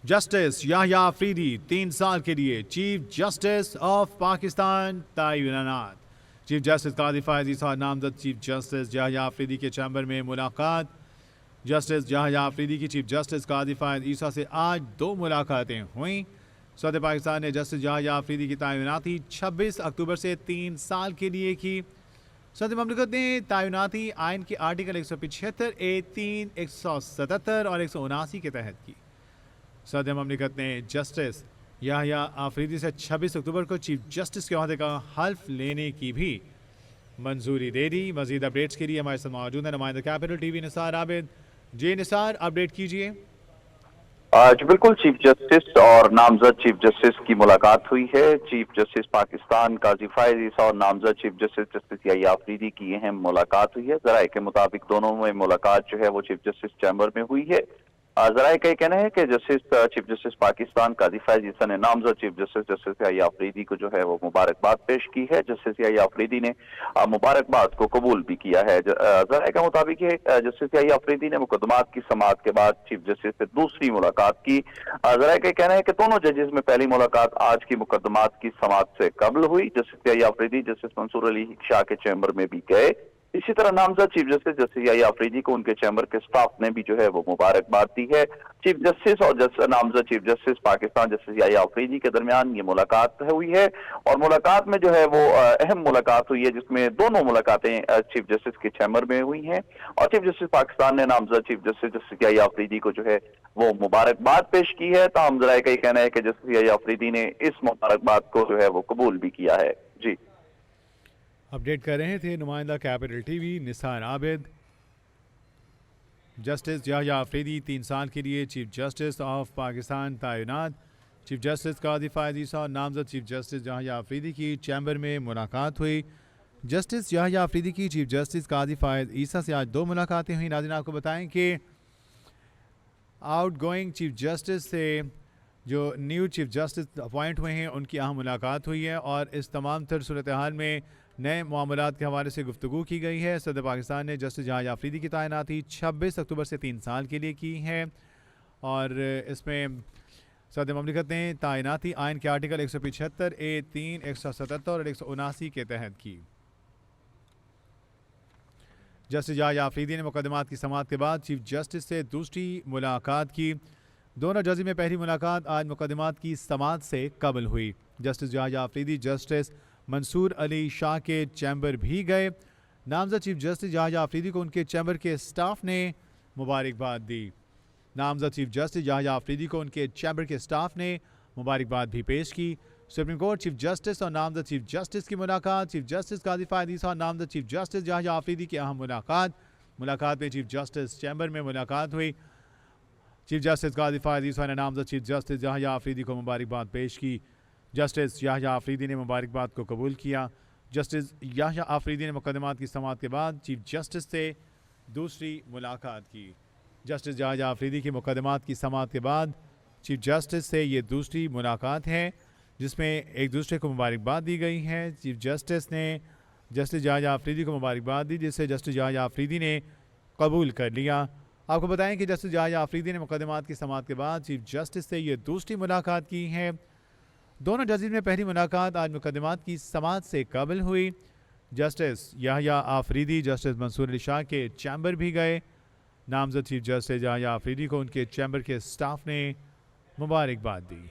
Justice Yahya Afridi 3 साल के लिए चीफ जस्टिस ऑफ पाकिस्तान तैनात। चीफ जस्टिस काजी फायज ईसा नामजद चीफ जस्टिस याह्या अफरीदी के चैम्बर में मुलाकात। जस्टिस याह्या अफरीदी की चीफ जस्टिस काजी फायज ईसा से आज 2 मुलाकातें हुई। सऊदी पाकिस्तान ने जस्टिस याह्या अफरीदी की तैनाती 26 अक्टूबर से 3 साल के लिए की। सऊदी ममलिकत ने तैनाती आइन के आर्टिकल 175 A3 177 और 179 के तहत की। सऊदी ममलिकत ने जस्टिस याह्या अफरीदी से 26 अक्टूबर को चीफ जस्टिस के ओहदे का हल्फ लेने की भी मंजूरी दे दी। मजीद अपडेट्स के लिए हमारे साथ मौजूद है नुमाइंदा कैपिटल टीवी निसार आबिद। जी निसार, अपडेट कीजिए। जी बिल्कुल, चीफ जस्टिस और नामजद चीफ जस्टिस की मुलाकात हुई है। चीफ जस्टिस पाकिस्तान काजी फायज ईसा और नामजद chief justice justice Yahya Afridi की अहम मुलाकात हुई है। जराये के मुताबिक दोनों में मुलाकात जो है वो चीफ जस्टिस चैम्बर में हुई है। जराये का कहना है कि चीफ जस्टिस पाकिस्तान काजी फायज ईसा ने नामजद chief justice justice Yahya Afridi को जो है वो मुबारकबाद पेश की है। जस्टिस याह्या अफरीदी ने मुबारकबाद को कबूल भी किया है। जराये के मुताबिक जस्टिस याह्या अफरीदी ने मुकदमात की समाअत के बाद चीफ जस्टिस से दूसरी मुलाकात की। जराये का कहना है कि दोनों जजेस में पहली मुलाकात आज की मुकदमात की समाअत से कबल हुई। जस्टिस याह्या अफरीदी जस्टिस मंसूर अली शाह के चैम्बर में भी गए। इसी तरह नामजद chief justice justice Yahya Afridi को उनके चैम्बर के स्टाफ ने भी जो है वो मुबारकबाद दी है। चीफ जस्टिस और नामजद chief justice Pakistan justice Yahya Afridi के दरमियान ये मुलाकात हुई है और मुलाकात में जो है वो अहम मुलाकात हुई है, जिसमें दोनों मुलाकातें चीफ जस्टिस के चैम्बर में हुई हैं और चीफ जस्टिस पाकिस्तान ने नामजद chief justice justice Yahya Afridi को जो है वो मुबारकबाद पेश की है। ताहम जराये का कहना है कि जस्टिस याह्या अफरीदी ने इस मुबारकबाद को जो है वो कबूल भी किया है। जी, अपडेट कर रहे थे नुमाइंदा capital TV Nisar Abid. Justice Yahya Afridi 3 साल के लिए चीफ जस्टिस ऑफ पाकिस्तान तैनात। चीफ जस्टिस काजी फायज ईसा और नामजद चीफ जस्टिस याह्या अफरीदी की चैम्बर में मुलाकात हुई। जस्टिस याह्या अफरीदी की चीफ जस्टिस काजी फायज ईसा से आज 2 मुलाकातें हुई। नाज़रीन, आपको बताएं कि आउट गोइंग चीफ जस्टिस से जो न्यू चीफ जस्टिस अपॉइंट हुए हैं उनकी अहम मुलाकात हुई है और इस तमाम तर सूरत हाल में नए मामलात के हवाले से गुफ्तगू की गई है। सदर पाकिस्तान ने जस्टिस याह्या अफरीदी की तैनाती 26 अक्टूबर से 3 साल के लिए की है और इसमें सदर ममलिकत ने तैनाती आइन के आर्टिकल 175 A3 177 और 179 के तहत की। जस्टिस याह्या अफरीदी ने मुकदमात की समाअत के बाद चीफ जस्टिस से दूसरी मुलाकात की। दोनों जजेस में पहली मुलाकात आज मुकदमात की समाअत से कबल हुई। जस्टिस याह्या अफरीदी जस्टिस मंसूर अली शाह के चैम्बर भी गए। नामजद चीफ जस्टिस याह्या अफरीदी को उनके चैम्बर के स्टाफ ने मुबारकबाद दी। नामजद चीफ जस्टिस याह्या अफरीदी को उनके चैम्बर के स्टाफ ने मुबारकबाद भी पेश की। सुप्रीम कोर्ट चीफ जस्टिस और नामजद चीफ जस्टिस की मुलाकात। चीफ जस्टिस काजी फायज ईसा और नामजद चीफ जस्टिस याह्या अफरीदी की अहम मुलाकात में चीफ जस्टिस चैम्बर में मुलाकात हुई। चीफ जस्टिस काजी फायज ईसा ने नामजद चीफ जस्टिस याह्या अफरीदी को मुबारकबाद पेश की। जस्टिस याह्या अफरीदी ने मुबारकबाद को कबूल किया। जस्टिस याह्या अफरीदी ने मुकदमात की समाअत के बाद चीफ जस्टिस से दूसरी मुलाकात की। जस्टिस याह्या अफरीदी की मुकदमात की समाअत के बाद चीफ जस्टिस से ये दूसरी मुलाकात है जिसमें एक दूसरे को मुबारकबाद दी गई है। चीफ जस्टिस ने जस्टिस याह्या अफरीदी को मुबारकबाद दी, जिसे जस्टिस याह्या अफरीदी ने कबूल कर लिया। आपको बताएं कि जस्टिस याह्या अफरीदी ने मुकदमात की समाअत के बाद चीफ जस्टिस से ये दूसरी मुलाकात की है। दोनों जजेस में पहली मुलाकात आज मुकदमात की समाअत से कबल हुई। जस्टिस याह्या अफरीदी जस्टिस मंसूर अली शाह के चैम्बर भी गए। नामजद चीफ जस्टिस याह्या अफरीदी को उनके चैम्बर के स्टाफ ने मुबारकबाद दी।